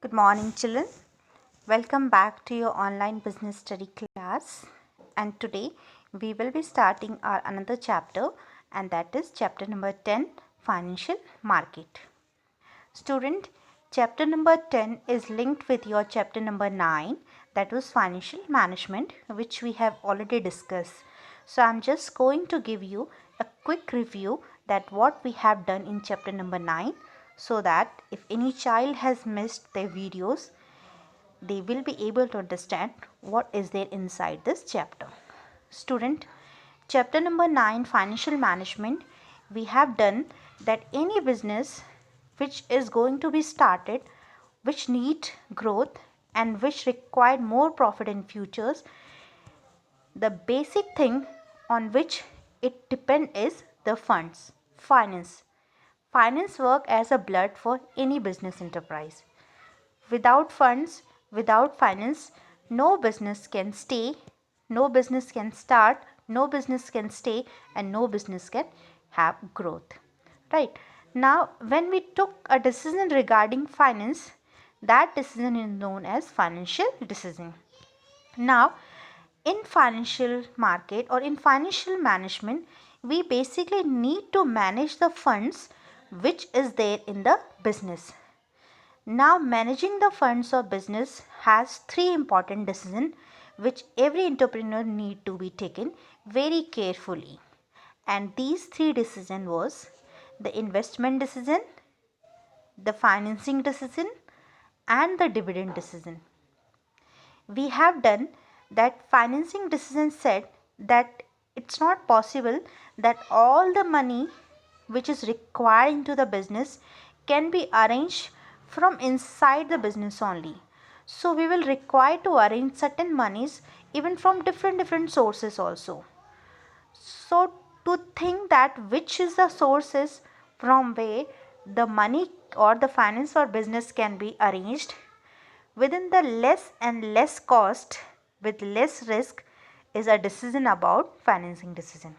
Good morning, children. Welcome back to your online business study class. And today we will be starting our another chapter, and that is chapter number 10, Financial Market. Student, chapter number 10 is linked with your chapter number 9, that was Financial Management, which we have already discussed. So I'm just going to give you a quick review that what we have done in chapter number 9, so that if any child has missed their videos, they will be able to understand what is there inside this chapter. Student, chapter number 9, Financial Management, we have done that any business which is going to be started, which need growth and which require more profit in futures, the basic thing on which it depends is the funds, finance. Finance work as a blood for any business enterprise. Without funds, without finance, no business can stay, no business can start, no business can stay, and no business can have growth. Right? Now, when we took a decision regarding finance, that decision is known as financial decision. Now, in financial market or in financial management, we basically need to manage the funds which is there in the business. Now, managing the funds of business has three important decisions which every entrepreneur need to be taken very carefully. And these three decisions was the investment decision, the financing decision, and the dividend decision. We have done that financing decision said that it's not possible that all the money which is required into the business can be arranged from inside the business only. So we will require to arrange certain monies even from different sources also. So to think that which is the sources from where the money or the finance or business can be arranged within the less and less cost with less risk is a decision about financing decision.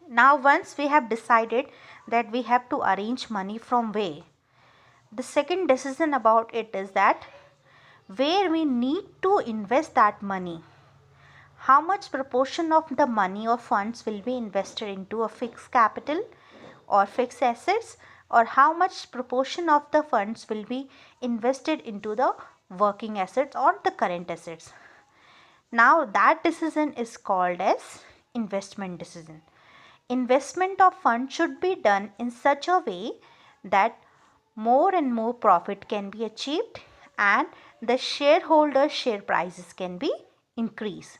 Now once we have decided that we have to arrange money from where, the second decision about it is that where we need to invest that money. How much proportion of the money or funds will be invested into a fixed capital or fixed assets, or how much proportion of the funds will be invested into the working assets or the current assets. Now that decision is called as investment decision. Investment of funds should be done in such a way that more and more profit can be achieved and the shareholder share prices can be increased.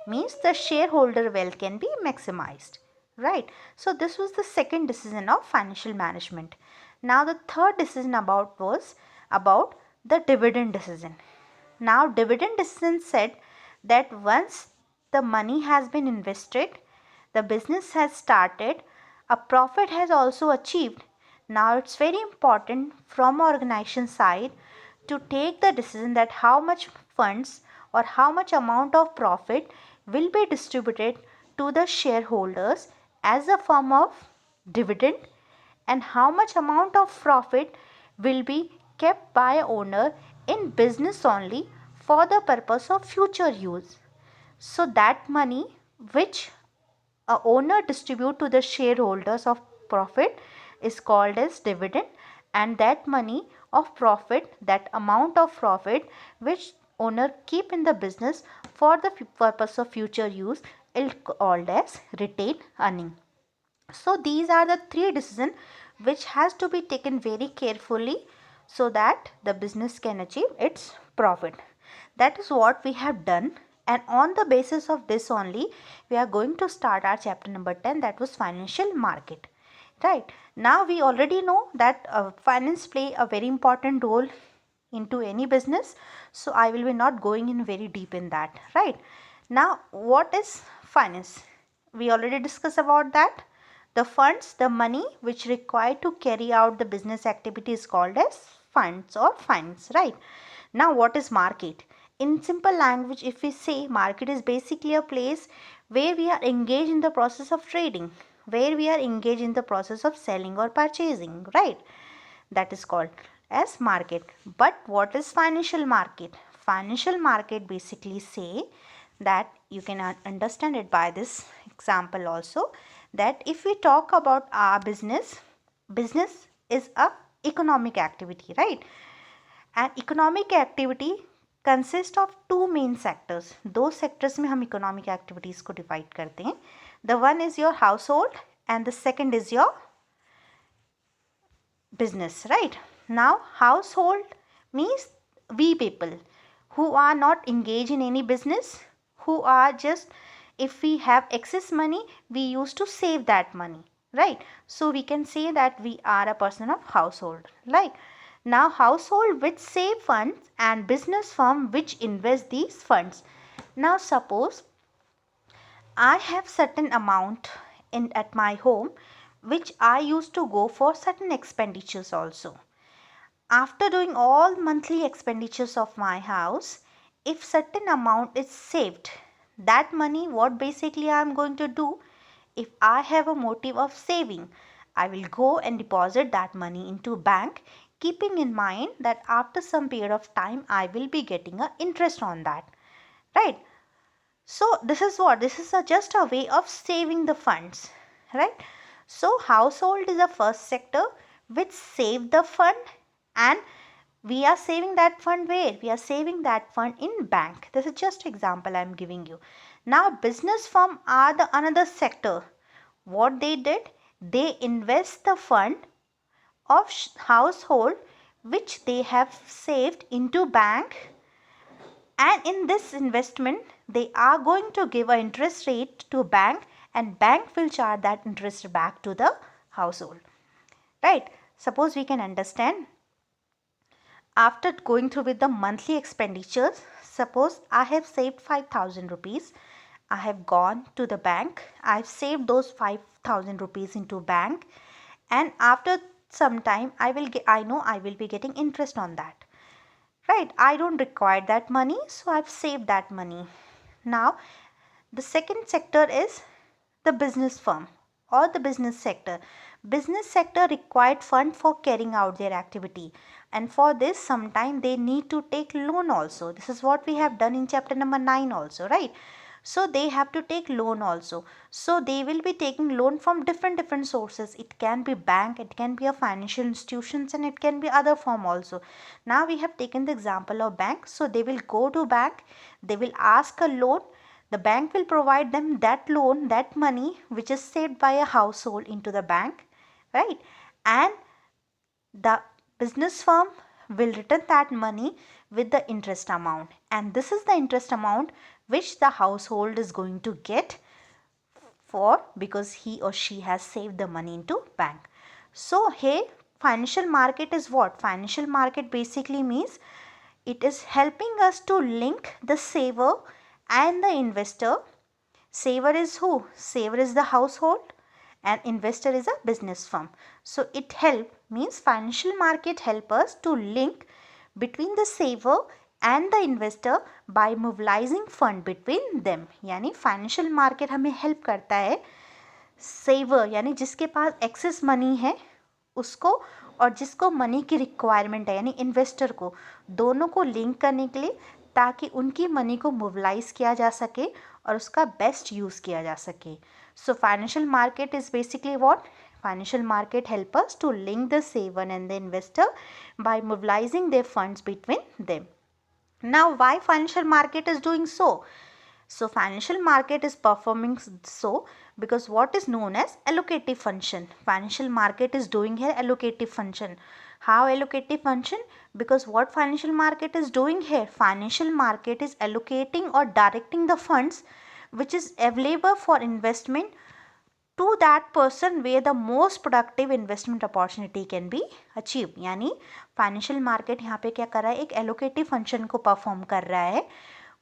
Means the shareholder wealth can be maximized. Right. So this was the second decision of financial management. Now the third decision was about the dividend decision. Now dividend decision said that once the money has been invested, the business has started, a profit has also achieved. Now it's very important from organization side to take the decision that how much funds or how much amount of profit will be distributed to the shareholders as a form of dividend, and how much amount of profit will be kept by owner in business only for the purpose of future use. So that money which a owner distribute to the shareholders of profit is called as dividend, and that money of profit, that amount of profit which owner keep in the business for the purpose of future use is called as retained earning. So these are the three decisions which has to be taken very carefully so that the business can achieve its profit. That is what we have done, and on the basis of this only we are going to start our chapter number 10, that was financial market. Right. Now we already know that finance play a very important role into any business, so I will be not going in very deep in that. Right. Now what is finance? We already discussed about that. The funds, the money which required to carry out the business activity is called as funds or finance. Right. Now what is market? In simple language, if we say, market is basically a place where we are engaged in the process of trading, where we are engaged in the process of selling or purchasing, right? That is called. as market. But what is financial market? Financial market basically say that you can understand it by this example also, that if we talk about our business is a economic activity, right? And economic activity consists of two main sectors. दो sectors में हम economic activities को divide करते हैं. The one is your household and the second is your business, right? Now household means we people who are not engaged in any business, who are just, if we have excess money, we used to save that money, right? So we can say that we are a person of household. Like now household which save funds and business firm which invest these funds. Now suppose I have certain amount in at my home which I used to go for certain expenditures also. After doing all monthly expenditures of my house, if certain amount is saved, that money, what basically I am going to do, if I have a motive of saving, I will go and deposit that money into bank, keeping in mind that after some period of time I will be getting a interest on that, right? So this is what, this is just a way of saving the funds, right? So household is the first sector which save the fund, and we are saving that fund where? We are saving that fund in bank. This is just example I am giving you. Now business firm are the another sector. What they did? They invest the fund of household which they have saved into bank, and in this investment they are going to give an interest rate to bank, and bank will charge that interest back to the household, right? Suppose we can understand, after going through with the monthly expenditures, suppose I have saved 5,000 rupees. I have gone to the bank, I have saved those 5,000 rupees into bank, and after some time I know I will be getting interest on that, right? I don't require that money, so I've saved that money. Now the second sector is the business firm or the business sector. Business sector required fund for carrying out their activity, and for this sometime they need to take loan also. This is what we have done in chapter number 9 also, right? So they have to take loan also. So they will be taking loan from different sources. It can be bank, it can be a financial institutions, and it can be other form also. Now we have taken the example of bank. So they will go to bank, they will ask a loan, the bank will provide them that loan, that money which is saved by a household into the bank, right? And the business firm will return that money with the interest amount, and this is the interest amount which the household is going to get for, because he or she has saved the money into bank. So here financial market is what? Financial market basically means it is helping us to link the saver and the investor. Saver is who? Saver is the household and investor is a business firm. So it means financial market help us to link between the saver and the investor by mobilizing fund between them. यानी financial market हमें help करता है saver यानी जिसके पास excess money है उसको, और जिसको मनी की रिक्वायरमेंट है यानी इन्वेस्टर को, दोनों को लिंक करने के लिए, ताकि उनकी मनी को मोबिलाइज किया जा सके और उसका बेस्ट यूज़ किया जा सके. So financial market is basically what? Financial market help us to link the saver and the investor by mobilizing their funds between them. Now why financial market is doing so? So financial market is performing so because what is known as allocative function. Financial market is doing here allocative function. How allocative function? Because what financial market is doing here? Financial market is allocating or directing the funds which is available for investment to that person where the most productive investment opportunity can be achieved. यानी financial market यहाँ पे क्या कर रहा है? एक allocative function को perform कर रहा है.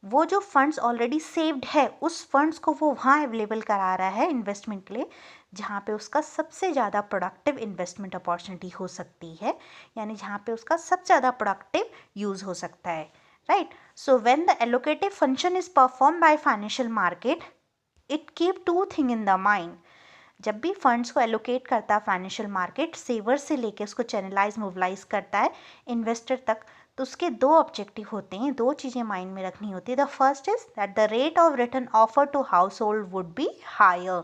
वो जो फंड्स ऑलरेडी सेव्ड है उस फंड्स को वो वहाँ अवेलेबल करा रहा है इन्वेस्टमेंट के लिए जहाँ पे उसका सबसे ज़्यादा प्रोडक्टिव इन्वेस्टमेंट अपॉर्चुनिटी हो सकती है, यानी जहाँ पे उसका सबसे ज़्यादा प्रोडक्टिव यूज़ हो सकता है, right? So when the allocative function is perform by financial market, it keep two thing in the mind. जब भी फंड्स को एलोकेट करता है फाइनेंशियल मार्केट, सेवर से लेके उसको चैनलाइज मोबिलाइज करता है इन्वेस्टर तक, तो उसके दो ऑब्जेक्टिव होते हैं, दो चीज़ें माइंड में रखनी होती है. The first is that the rate of return offer to household would be higher.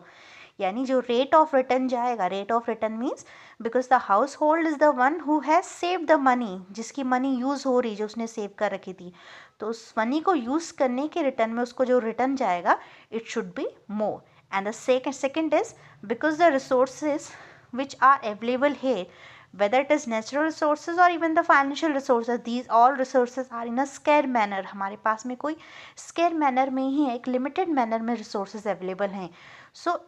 यानी जो रेट ऑफ रिटर्न जाएगा, rate of return means because the household is the one who has save the money, जिसकी money use हो रही, जो उसने save कर रखी थी, तो उस मनी को यूज़ करने के रिटर्न में उसको जो रिटर्न जाएगा it should be more. And the second is because the resources which are available here, whether it is natural resources or even the financial resources, these all resources are in a scarce manner. हमारे पास में कोई scarce manner में ही है, एक limited manner में resources available हैं. So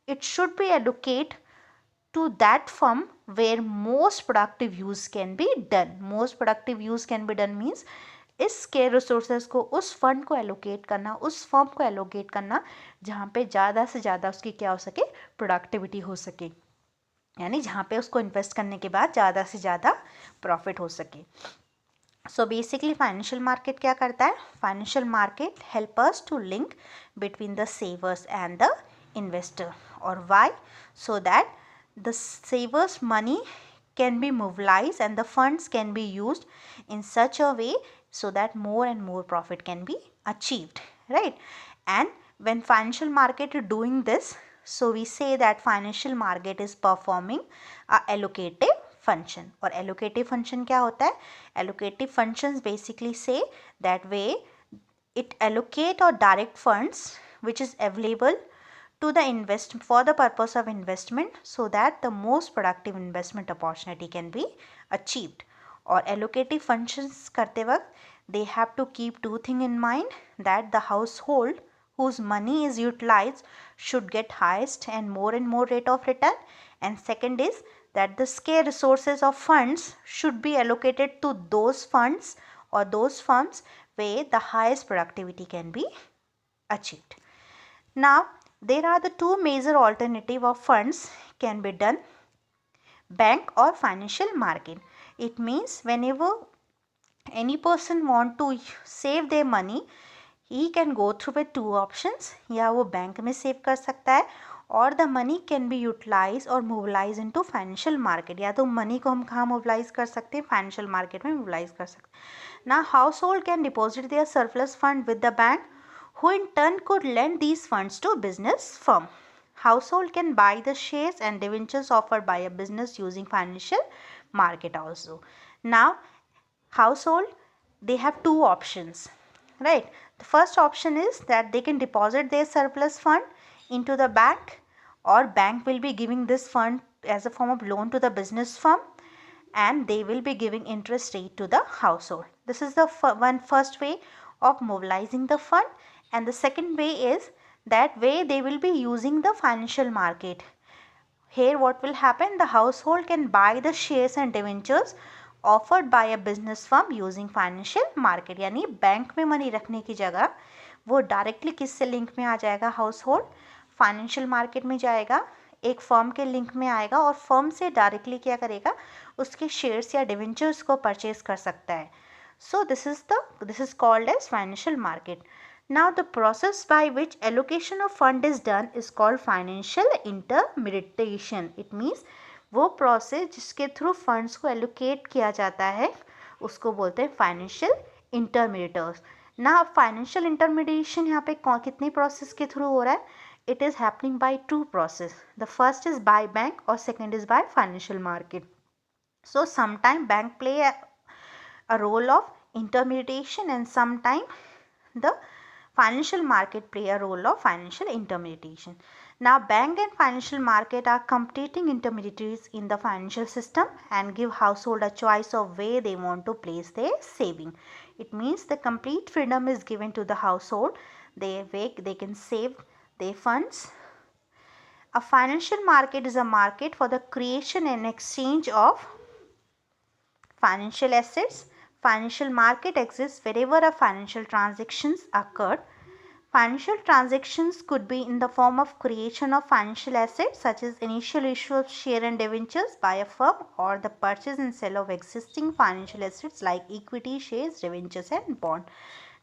it should be allocate to that firm where most productive use can be done. Most productive use can be done means इस square resources को, उस फंड को allocate करना, उस फर्म को allocate करना जहाँ पे ज़्यादा से ज़्यादा उसकी क्या हो सके, प्रोडक्टिविटी हो सके, यानी जहाँ पे उसको इन्वेस्ट करने के बाद ज़्यादा से ज़्यादा प्रॉफिट हो सके. सो बेसिकली फाइनेंशियल मार्केट क्या करता है? Financial market help us to link between the savers and the investor. और why? So that the savers money can be mobilized and the funds can be used in such a way so that more and more profit can be achieved, right? And when financial market is doing this, so we say that financial market is performing a allocative function. और allocative function क्या होता है? Allocative functions basically say that way it allocate or direct funds which is available to the for the purpose of investment so that the most productive investment opportunity can be achieved. और allocative functions करते वक्त they have to keep two things in mind, that the household whose money is utilized should get highest and more rate of return, and second is that the scarce resources of funds should be allocated to those funds or those firms where the highest productivity can be achieved. Now there are the two major alternative of funds can be done, bank or financial market. It means whenever any person want to save their money, he can go through with two options. या वो bank में save कर सकता है, और the money can be utilise और mobilise into financial market. या तो मनी को हम कहाँ मोबिलाइज कर सकते हैं? फाइनेंशियल मार्केट में मोबिलाइज कर सकते हैं. ना household can deposit their surplus fund with the bank, who in turn could lend these funds to business firm. Household can buy the shares and debentures offered by a business using financial market also. Now, household, they have two options, right? The first option is that they can deposit their surplus fund into the bank, or bank will be giving this fund as a form of loan to the business firm, and they will be giving interest rate to the household. This is the first way of mobilizing the fund. And the second way is that way they will be using the financial market. Here what will happen? The household can buy the shares and debentures offered by a business firm using financial market. यानी bank में money रखने की जगह वो directly किससे link में आ जाएगा? Household financial market में जाएगा, एक फर्म के लिंक में आएगा, और फर्म से डायरेक्टली क्या करेगा? उसके शेयर्स या डिवेंचर्स को परचेज कर सकता है. So this is called as financial market. Now the process by which allocation of fund is done is called financial intermediation. It means वो process जिसके थ्रू funds को allocate किया जाता है उसको बोलते हैं financial intermediators. Now financial intermediation यहाँ पे कितनी process के थ्रू हो रहा है? It is happening by two process. The first is by bank or second is by financial market. So sometime bank play a role of intermediation and sometime the financial market play a role of financial intermediation. Now bank and financial market are competing intermediaries in the financial system and give household a choice of where they want to place their saving. It means the complete freedom is given to the household. They can save their funds. A financial market is a market for the creation and exchange of financial assets. Financial market exists wherever a financial transactions occurred. Financial transactions could be in the form of creation of financial assets such as initial issue of share and debentures by a firm, or the purchase and sale of existing financial assets like equity, shares, debentures and bond.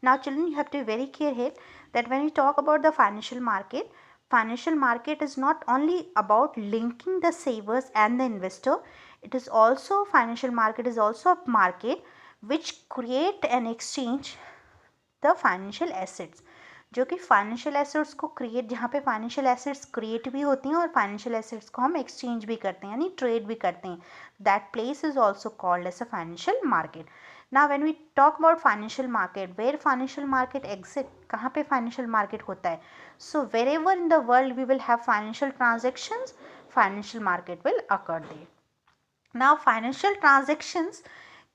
Now children, you have to be very clear here that when we talk about the financial financial market is not only about linking the savers and the investor, it is also, financial market is also a market which create and exchange the financial assets, जो कि financial assets को create, जहाँ पे financial assets create भी होती हैं और financial assets को हम एक्सचेंज भी करते हैं, यानी ट्रेड भी करते हैं. That place is also called as a financial market. Now when we talk about financial market, where financial market exist, कहाँ पे फाइनेंशियल मार्केट होता है? So wherever in the world we will have financial transactions, financial market will occur there. Now financial transactions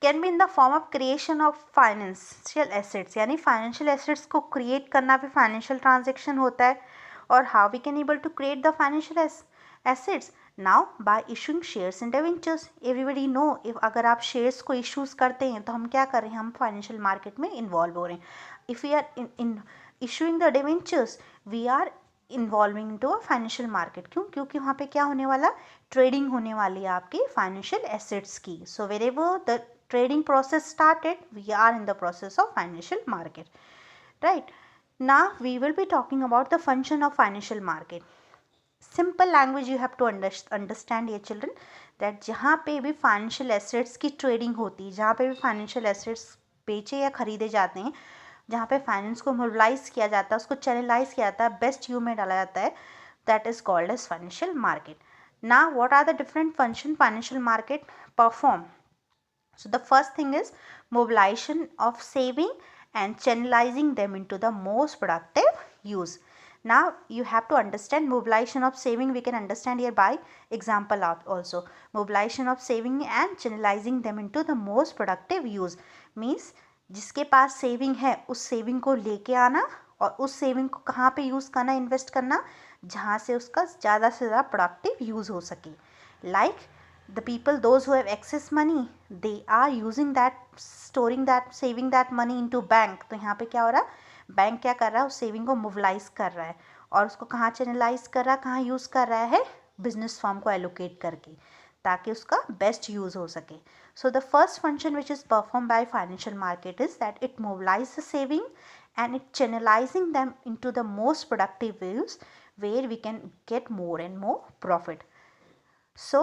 can be in the form of creation of financial assets, यानी financial assets को create करना भी financial transaction होता है. और how we can able to create the financial assets? Now by issuing shares and debentures. Everybody know, if अगर आप shares को issues करते हैं तो हम क्या कर रहे हैं, हम financial market में involve हो रहे हैं. If we are in issuing the debentures, we are involving to a financial market. क्यों? क्योंकि वहाँ पे क्या होने वाला, ट्रेडिंग होने वाली है आपकी फाइनेंशियल एसेट्स की. So wherever the trading process started, we are in the process of financial market, right. Now we will be talking about the function of financial market. Simple language you have to understand ये children, that जहाँ पे भी financial assets की trading होती है, जहाँ पे भी फाइनेंशियल एसेट्स बेचे या खरीदे जाते हैं, जहाँ पे फाइनेंस को मोबिलाइज किया जाता है, उसको चैनलाइज किया जाता है, बेस्ट यू में डाला जाता है, that is called as financial market. Now what are the different function financial market perform? So the first thing is mobilization of saving and channelizing them into the most productive use. Now you have to understand mobilization of saving, we can understand here by example also. Mobilization of saving and channelizing them into the most productive use means जिसके पास saving है उस saving को लेके आना और उस saving को कहाँ पे यूज़ करना, इन्वेस्ट करना, जहाँ से उसका ज़्यादा से ज़्यादा प्रोडक्टिव यूज़ हो सके. Like the people, those who have excess money, they are using that, storing that, saving that money into bank. तो यहाँ पे क्या हो रहा है, बैंक क्या कर रहा है, उस सेविंग को मोबिलाइज कर रहा है और उसको कहाँ चैनलाइज कर रहा है, कहाँ यूज़ कर रहा है, बिजनेस फॉर्म को एलोकेट करके, ताकि उसका बेस्ट यूज़ हो सके. So the first function which is perform by financial market is that it mobilise the saving and it channelizing them into the most productive ways where we can get more and more profit. So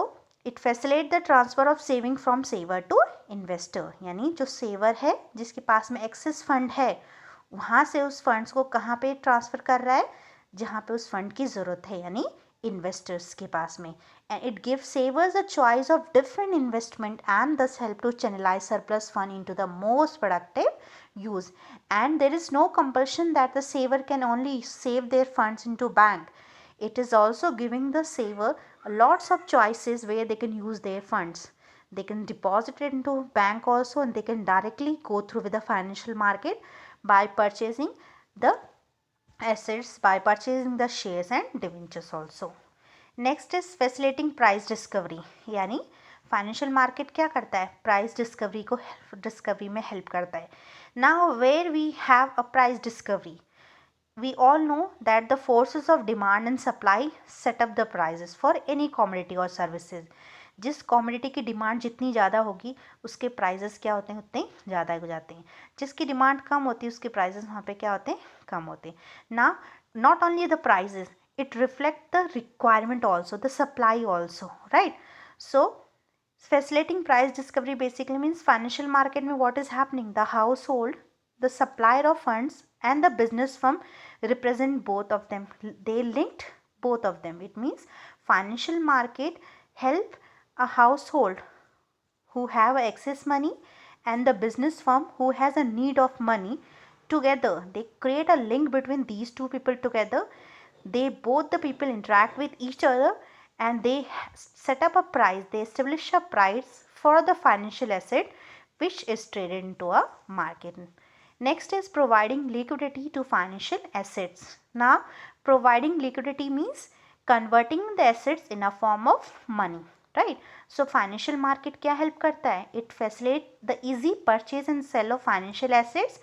it facilitate the transfer of saving from saver to investor, यानी जो saver है जिसके पास में access fund है, वहाँ से उस funds को कहाँ पे ट्रांसफ़र कर रहा है, जहाँ पे उस फंड की ज़रूरत है, यानी इन्वेस्टर्स के पास में. And it give savers a choice of different investment and this help to channelize surplus fund into the most productive use. And there is no compulsion that the saver can only save their funds into bank. It is also giving the saver lots of choices where they can use their funds. They can deposit it into bank also, and they can directly go through with the financial market by purchasing the assets, by purchasing the shares and debentures also. Next is facilitating price discovery, यानी financial market क्या करता है, price discovery में help करता है. Now where we have a price discovery, we all know that the forces of demand and supply set up the prices for any commodity or services. जिस commodity की demand जितनी ज़्यादा होगी उसके prices क्या होते हैं, उतने ज़्यादा हो जाते हैं. जिसकी डिमांड कम होती है उसके प्राइजेस वहाँ पे क्या होते हैं, कम होते हैं. ना not only the prices, it reflect the requirement also, the supply also, right? So facilitating price discovery basically means financial market में what is happening, the household, the supplier of funds and the business firm represent both of them, they linked both of them. It means financial market help a household who have excess money and the business firm who has a need of money together. They create a link between these two people together. They both the people interact with each other and they set up a price, they establish a price for the financial asset which is traded into a market. Next is providing liquidity to financial assets. Now providing liquidity means converting the assets in a form of money, right? So financial market क्या help करता है, it facilitate the easy purchase and sell of financial assets.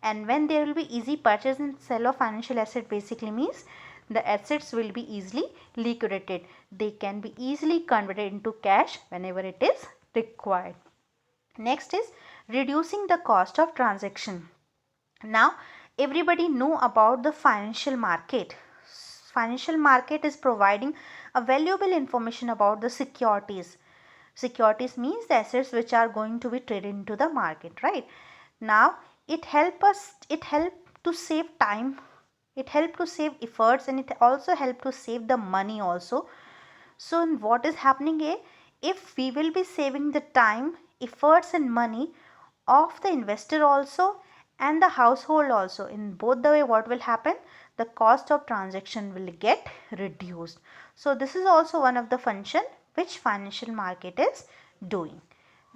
And when there will be easy purchase and sell of financial asset basically means the assets will be easily liquidated, they can be easily converted into cash whenever it is required. Next is reducing the cost of transaction. Now everybody know about the financial market. financial market is providing a valuable information about the securities. Securities means the assets which are going to be traded into the market, right? Now it help to save time, it help to save efforts, and it also help to save the money also. So what is happening here, if we will be saving the time, efforts and money of the investor also and the household also, in both the way what will happen, the cost of transaction will get reduced. So this is also one of the function which financial market is doing,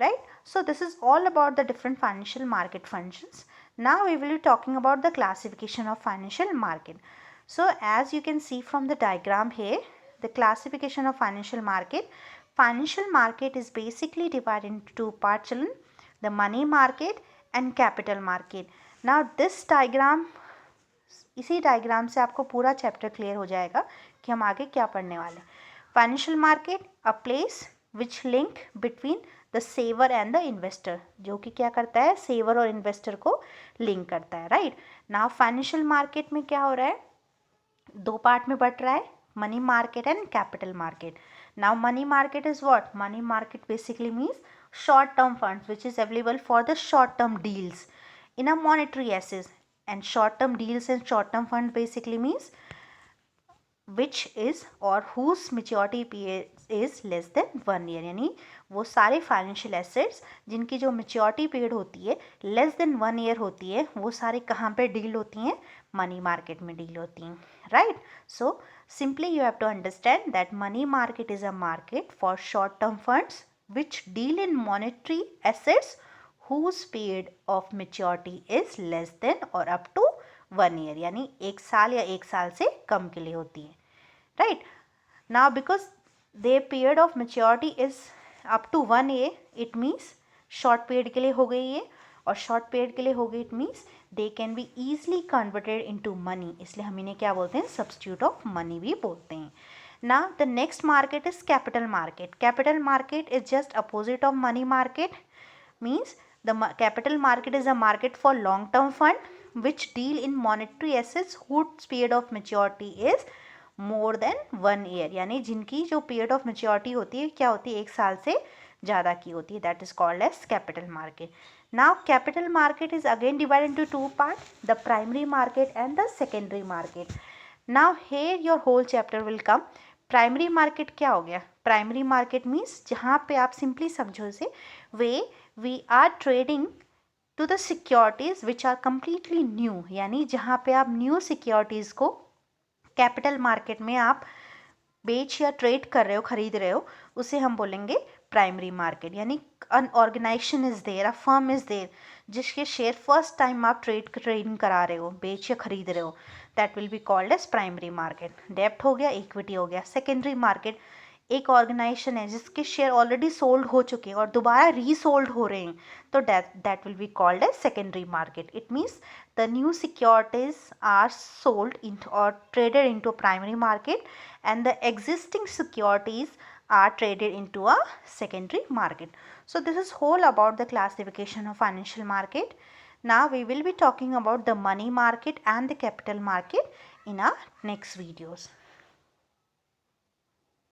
right? So this is all about the different financial market functions. Now we will be talking about the classification of financial market. So as you can see from the diagram here, the classification of financial market is basically divided into two parts, children, the money market and capital market. Now this diagram, इसी diagram से आपको पूरा chapter clear हो जाएगा कि हम आगे क्या पढ़ने वाले हैं. Financial market, a place which link between the saver and the investor, जो कि क्या करता है, सेवर और इन्वेस्टर को लिंक करता है, राइट. नाउ फाइनेंशियल मार्केट में क्या हो रहा है, दो पार्ट में बट रहा है, money market and capital market. Now money market is what, money market basically means short term funds which is available for the short term deals in a monetary assets. And short term deals and short term fund basically means which is or whose maturity period is less than 1 year. यानी वो सारे financial assets जिनकी जो maturity period होती है less than 1 year होती है, वो सारे कहाँ पे डील होती हैं, मनी मार्केट में डील होती हैं, right. So simply you have to understand that money market is a market for short term funds which deal in monetary assets whose period of maturity is less than or up to 1 year, यानी 1 साल या 1 साल से कम के लिए होती है, right. Now because their period of maturity is up to 1 year, it means short period के लिए हो गई है, और short period के लिए हो गई, it means they can be easily converted into money, इसलिए हम इन्हें क्या बोलते हैं, substitute of money भी बोलते हैं. Now the next market is capital market. Capital market is just opposite of money market, means the capital market is a market for long term fund which deal in monetary assets whose period of maturity is more than 1 year, यानी जिनकी जो period of maturity होती है क्या होती है, 1 साल से ज़्यादा की होती है, that is called as capital market. Now capital market is again divided into two parts, the primary market and the secondary market. Now here your whole chapter will come. Primary market क्या हो गया, primary market means जहाँ पे आप simply समझो से we are trading to the securities which are completely new, यानी जहाँ पे आप न्यू सिक्योरिटीज़ को कैपिटल मार्केट में आप बेच या ट्रेड कर रहे हो, खरीद रहे हो, उसे हम बोलेंगे प्राइमरी मार्केट. यानी an organisation is there, a firm is there, जिसके शेयर फर्स्ट टाइम आप ट्रेडिंग करा रहे हो, बेच या खरीद रहे हो, that will be called as primary market. डेब्ट हो गया, इक्विटी हो गया. सेकेंडरी मार्केट एक ऑर्गेनाइजेशन है जिसके शेयर ऑलरेडी सोल्ड हो चुके हैं और दोबारा रीसोल्ड हो रहे हैं, तो that will be called as secondary market. It means the new securities are sold in और traded into primary market and the existing securities are traded into a secondary market. So this is whole about the classification of financial market. Now we will be talking about the money market and the capital market in our next videos.